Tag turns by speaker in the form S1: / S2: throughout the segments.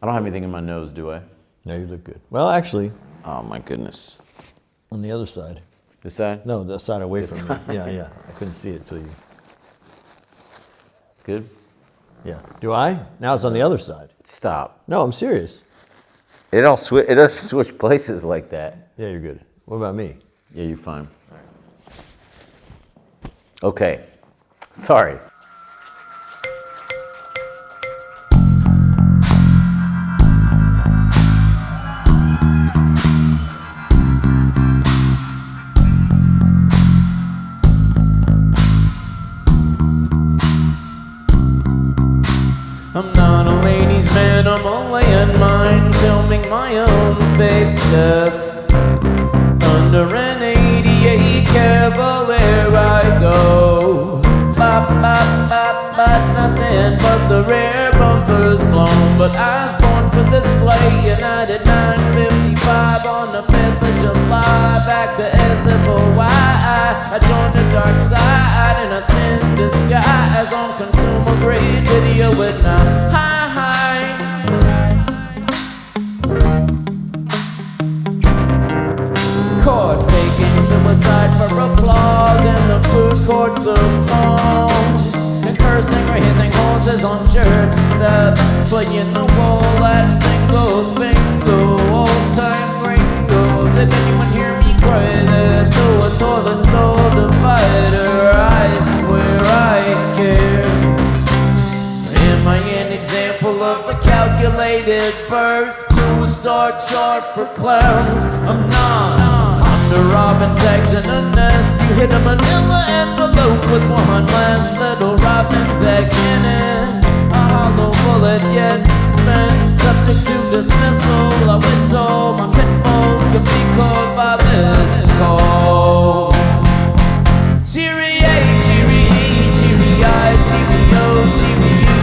S1: I don't have anything in my nose, do I?
S2: No, you look good. Well, actually,
S1: Oh my goodness.
S2: on the other side.
S1: This side?
S2: No, the side away from me. Yeah. I couldn't see it till you.
S1: Good?
S2: Yeah. Do I? Now it's on the other side.
S1: Stop.
S2: No, I'm serious.
S1: It doesn't switch places like that.
S2: Yeah, you're good. What about me?
S1: Yeah, you're fine. Okay. Sorry. I'm not a ladies' man, I'm a landmine, filming my own fake death. Under an 88 Cavalier I go. Bop, bop, bop, bop, nothing but the rear bumpers blown. But I was born for display, United 955 on the 5th of July. Back to SFOY, I joined the dark side in a thin disguise on consumer grade video with now high. Caught faking suicide for applause in the food courts of malls, and cursing, raising horses on church steps, playing the wall at singles bingo, old time gringo. Did anyone hear me cry there through a toilet stall divider? I swear I care. Am I an example of a calculated birth? Two-star chart for clowns? I'm not. I'm the robin tags in a nest. You hit a manila envelope with one last little robin's egg in it. A hollow bullet yet spent, subject to dismissal. I whistle, my pitfalls could be caught by this call. Cheery A, cheery E, cheery I, cheery O, cheery U.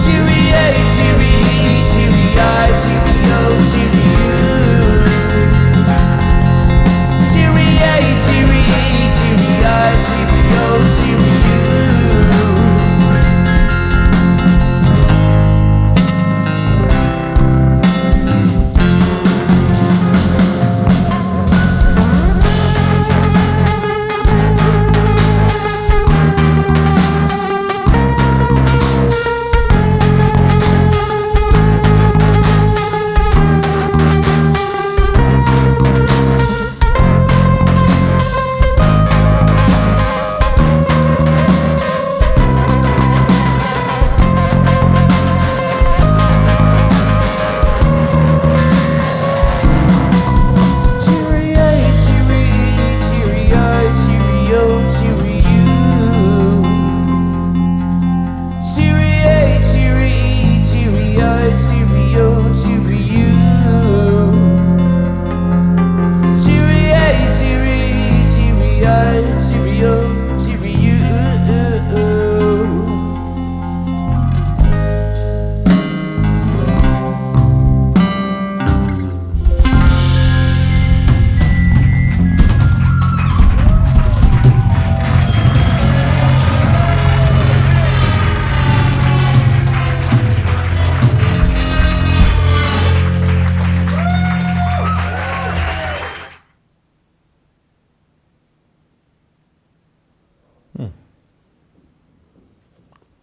S1: Cheery A, cheery E, cheery I, cheery O, cheery U. Cheery A, cheery E, cheery I, cheery O, cheery U.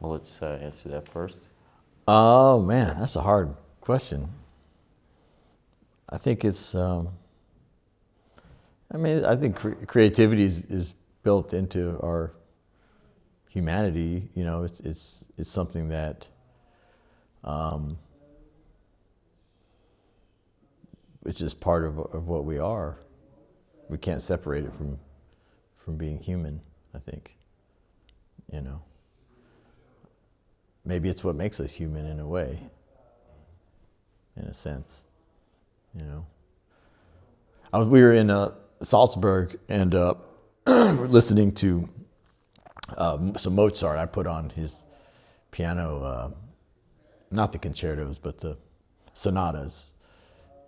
S1: I'll let you answer that first.
S2: Oh man, that's a hard question. I think it's. I think creativity is built into our humanity. You know, it's something that. It's just part of what we are. We can't separate it from being human, I think. You know. Maybe it's what makes us human in a way, in a sense, you know. We were in Salzburg and we're listening to some Mozart. I put on his piano, not the concertos, but the sonatas,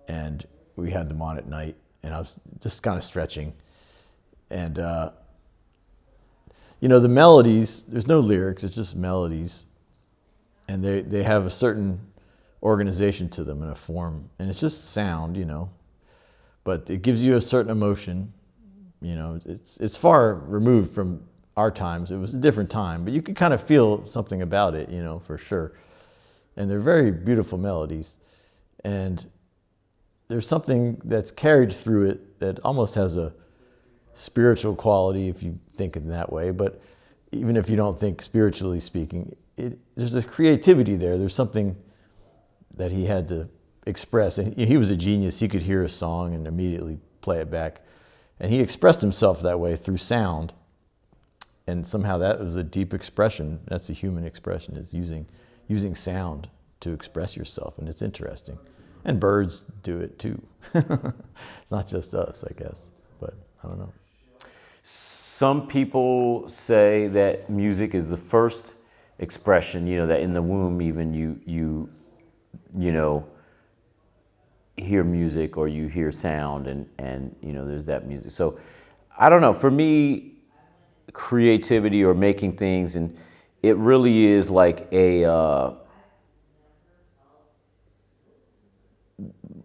S2: and we had them on at night, and I was just kind of stretching, and you know, the melodies, there's no lyrics, it's just melodies. and they have a certain organization to them in a form, and it's just sound, but it gives you a certain emotion. It's far removed from our times. It was a different time, but you can kind of feel something about it, for sure. And they're very beautiful melodies, and there's something that's carried through it that almost has a spiritual quality, if you think in that way. But even if you don't think spiritually speaking, there's a creativity there. There's something that he had to express. And he was a genius. He could hear a song and immediately play it back. And he expressed himself that way through sound. And somehow that was a deep expression. That's a human expression, is using sound to express yourself. And it's interesting. And birds do it too. It's not just us, I guess. But I don't know.
S3: Some people say that music is the first expression, that in the womb even you hear music or you hear sound and there's that music. So I don't know, for me, creativity or making things, and it really is like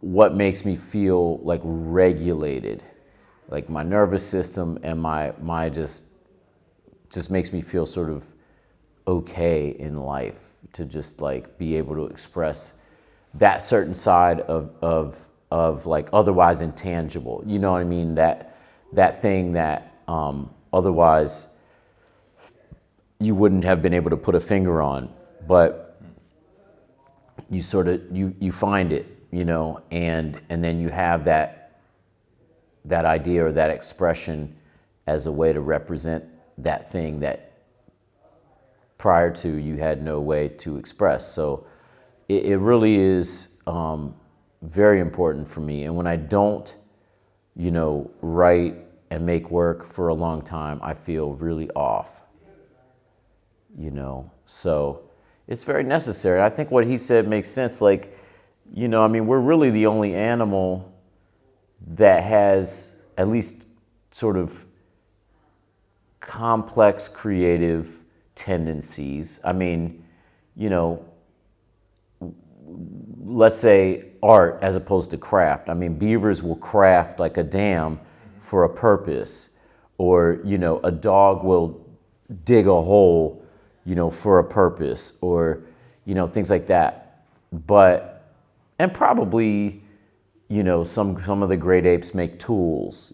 S3: what makes me feel like regulated, like my nervous system and my just makes me feel sort of okay in life, to just like be able to express that certain side of like otherwise intangible, you know what I mean? That thing that otherwise you wouldn't have been able to put a finger on, but you sort of you find it, and then you have that idea or that expression as a way to represent that thing that prior to you had no way to express. So it really is very important for me. And when I don't, write and make work for a long time, I feel really off, So it's very necessary. I think what he said makes sense. Like, we're really the only animal that has at least sort of complex creative tendencies. Let's say art as opposed to craft. Beavers will craft like a dam for a purpose, or, a dog will dig a hole, for a purpose, or, things like that. And probably, some of the great apes make tools,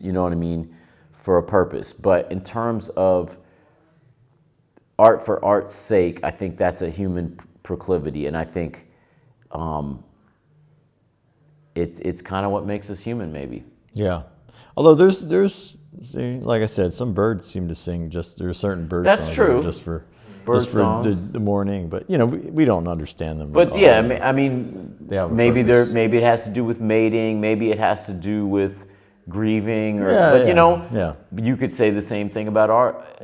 S3: for a purpose. But in terms of art for art's sake, I think that's a human proclivity, and I think it's kind of what makes us human, maybe.
S2: Yeah. Although there's like I said, some birds seem to sing there are certain bird songs.
S3: That's true.
S2: Just for
S3: songs.
S2: The morning, but we don't understand them.
S3: But yeah, maybe it has to do with mating, maybe it has to do with grieving, you could say the same thing about art,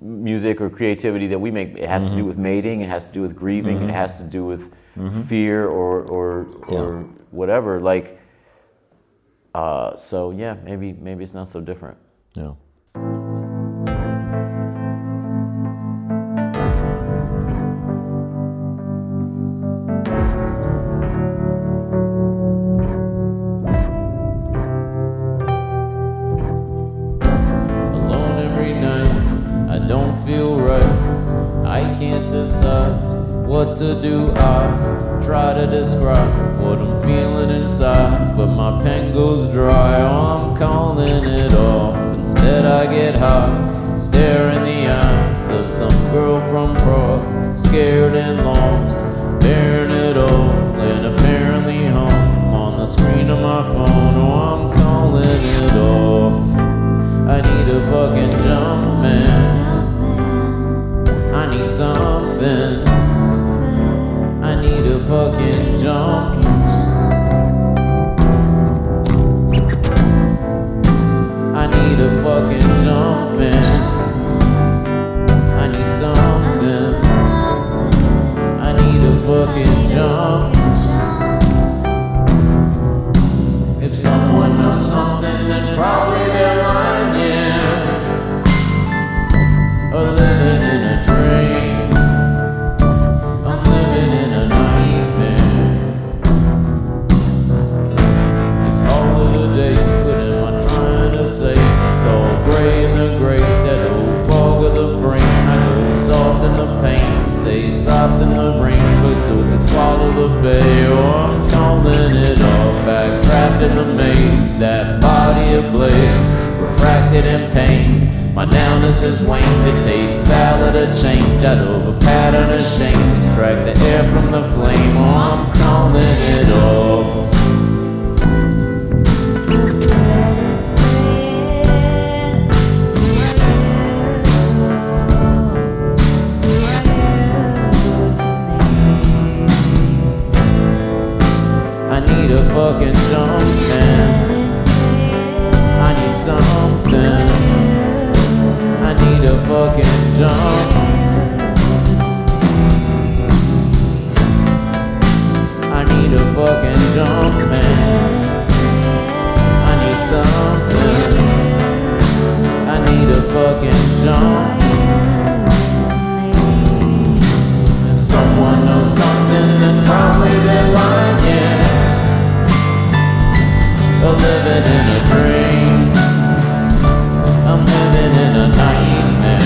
S3: music or creativity that we make. It has to do with mating, it has to do with grieving, it has to do with fear or whatever. Like, so yeah, maybe it's not so different.
S2: Yeah.
S1: What to do, I try to describe what I'm feeling inside, but my pen goes dry. Oh, I'm calling it off. Instead I get high, stare in the eyes of some girl from Prague, scared and lost, bearing it all, and apparently home on the screen of my phone. Oh, I'm calling it off. I need a fucking jump, man. I need something. I need a fucking jump. I need a fucking jump, man. I need something. I need a fucking jump. If someone knows something, then probably they're lying, yeah. Or living in a dream. I'm living trapped in a maze, that body ablaze, refracted in pain. My nowness is waned, it takes valor to change out of a pattern of shame. Extract the air from the flame, oh, I'm calling it off. I need a fucking jump, man. I need something. I need a fucking jump. I need a fucking jump, man. I need something. I need a fucking jump. And someone knows something, then probably they're lying, yeah. I'm living in a dream. I'm living in a nightmare.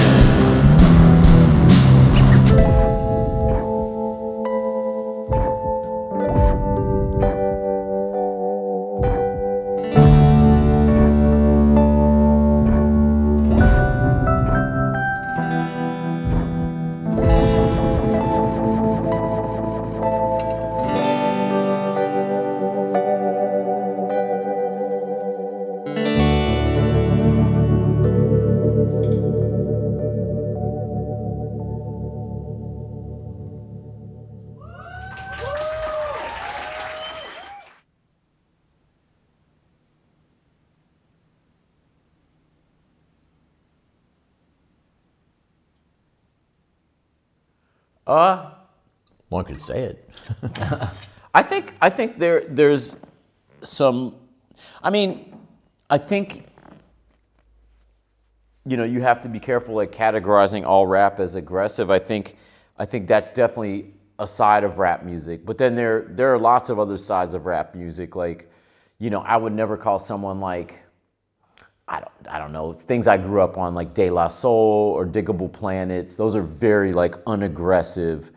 S2: One could say it.
S3: I think there's some. I mean, I think you have to be careful like categorizing all rap as aggressive. I think that's definitely a side of rap music. But then there are lots of other sides of rap music. Like, I would never call someone like I don't know, things I grew up on like De La Soul or Diggable Planets. Those are very like unaggressive.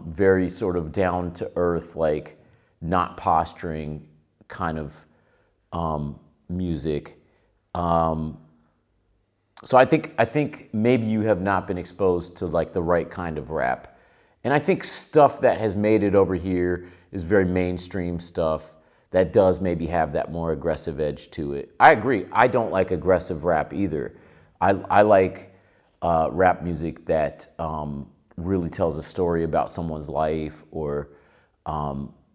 S3: Very sort of down to earth, like not posturing kind of music. So I think maybe you have not been exposed to like the right kind of rap. And I think stuff that has made it over here is very mainstream stuff that does maybe have that more aggressive edge to it. I agree. I don't like aggressive rap either. I like rap music that really tells a story about someone's life or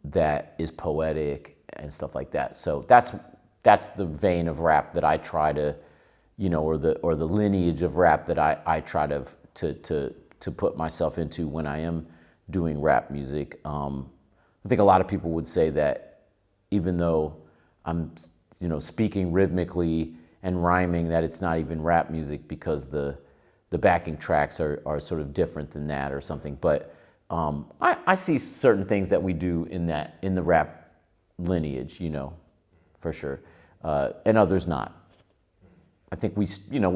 S3: that is poetic and stuff like that. So that's the vein of rap that I try to, or the lineage of rap that I try to put myself into when I am doing rap music. I think a lot of people would say that even though I'm speaking rhythmically and rhyming, that it's not even rap music because the backing tracks are sort of different than that or something. But I see certain things that we do in the rap lineage, for sure, and others not. I think we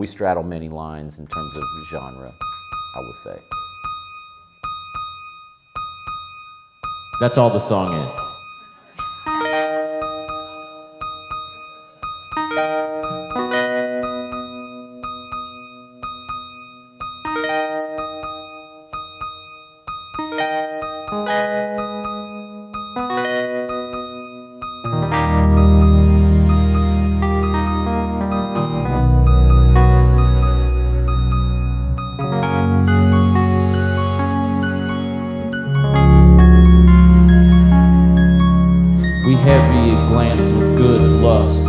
S3: straddle many lines in terms of genre, I would say.
S1: That's all the song is. We heavy at glance with good lust.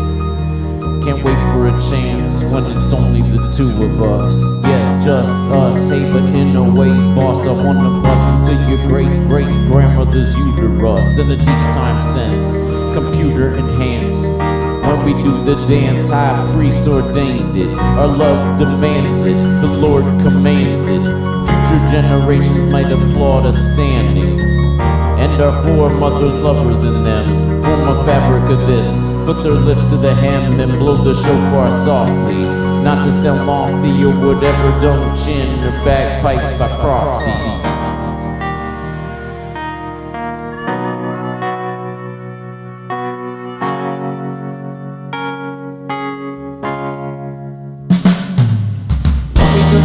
S1: Can't wait for a chance when it's only the two of us. Yes, just us. Hey, but in a way, boss, I wanna bust into your great-great-grandmother's uterus in a deep time sense, computer enhanced. When we do the dance, high priest ordained it. Our love demands it, the Lord commands it. Future generations might applaud us standing. And our foremothers' lovers in them form a fabric of this. Put their lips to the hem and blow the shofar softly. Not to sound lofty or whatever, don't chin or bagpipes by proxy.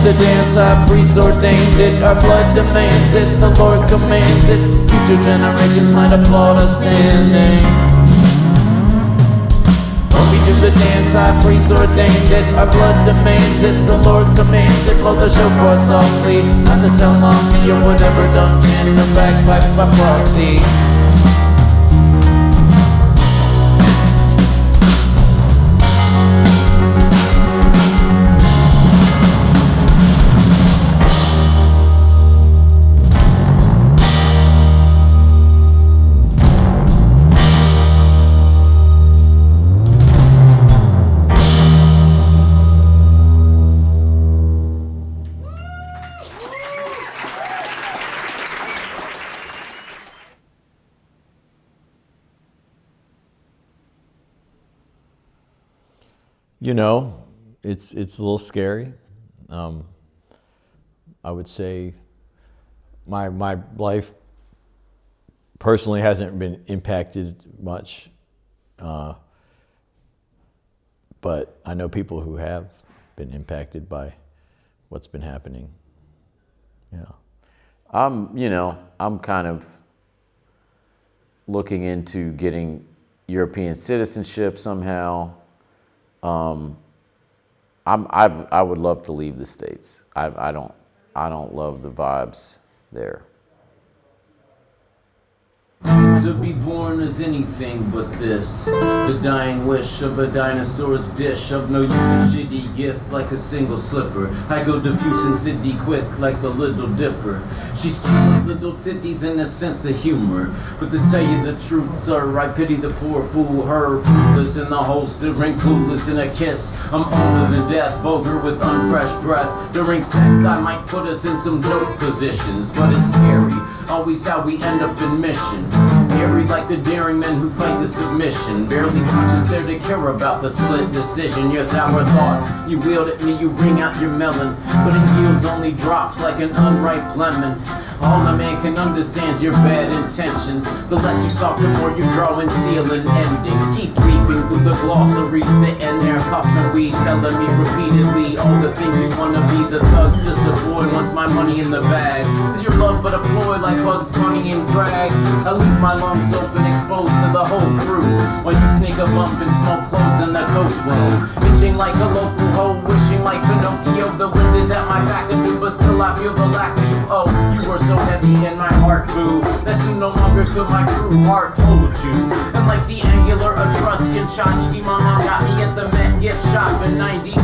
S1: the dance, our priest ordained it. Our blood demands it, the Lord commands it. Future generations might applaud us standing. When we do the dance, our priest ordained it. Our blood demands it, the Lord commands it. Blow the shofar softly, not the sound loudly or whatever dungeon. The bagpipes by proxy.
S2: You know, it's a little scary. I would say my life personally hasn't been impacted much, but I know people who have been impacted by what's been happening. Yeah.
S3: I'm kind of looking into getting European citizenship somehow. I would love to leave the States. I don't love the vibes there.
S1: To be born is anything but this. The dying wish of a dinosaur's dish. Of no use a shitty gift like a single slipper. I go diffuse and city quick like the Little Dipper. She's cute with little titties and a sense of humor. But to tell you the truth, sir, I pity the poor fool. Her fruitless in the holster and clueless in a kiss. I'm older than death, vulgar with unfresh breath. During sex I might put us in some dope positions. But it's scary, always how we end up in mission. Hairy like the daring men who fight the submission. Barely conscious there to care about the split decision. Your tower thoughts, you wield at me, you bring out your melon. But it yields only drops like an unripe lemon. All a man can understand is your bad intentions. The less you talk, the more you draw and seal an ending. Keep leaping through the glossary, sitting there puffing weed, telling me repeatedly all the things you wanna be. The thugs just avoid once my money in the bag. Is your love but a ploy like Bugs Bunny and drag? I leave my lungs open, exposed to the whole crew. While you sneak a bump and smoke clothes in the coast room. Itching like a local hoe, wishing like Pinocchio. The wind is at my back and but still I feel the lack of you. Oh, you were so heavy in my heart, boo, that soon no longer could my true heart hold you. And like the angular Etruscan tchotchke, mama got me at the Met gift shop in 92.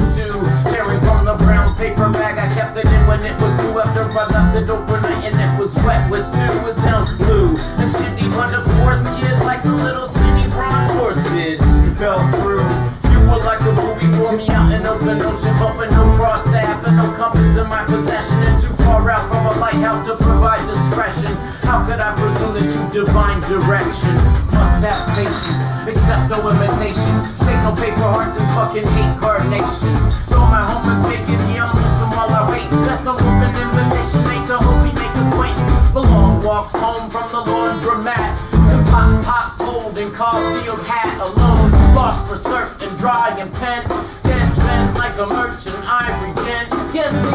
S1: Tearing from the brown paper bag, I kept it in when it was due. After I left it overnight and it was wet with dew. It sounds blue and shitty, but of course, kid, like the little skinny bronze horse did. You fell through. You were like a movie, bore me out in open ocean, but with no cross staff and no compass in my possession, and too far out from a lighthouse to provide discretion. How could I presume that you divine direction? Must have patience, accept no imitations. Take no paper hearts and fucking hate carnations. So my home is making me a lonesome while I wait. That's no open invitation, mate, to hope we make acquaintance. The long walks home from the laundromat. The pops holding Caulfield hat alone. Lost for surf and dry and pen. Dead spent like a merchant ivory gent. Yes, we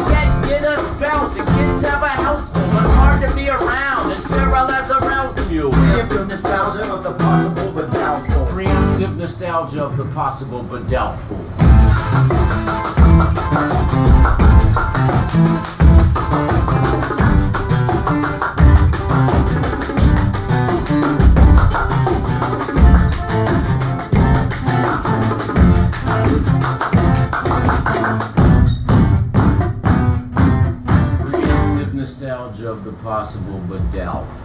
S1: get a spouse. The kids have a house full, but hard to be around. And sterile as a round mule.
S4: Preemptive nostalgia of the possible but doubtful.
S1: Preemptive nostalgia of the possible but doubtful. Nostalgia of the possible but doubtful.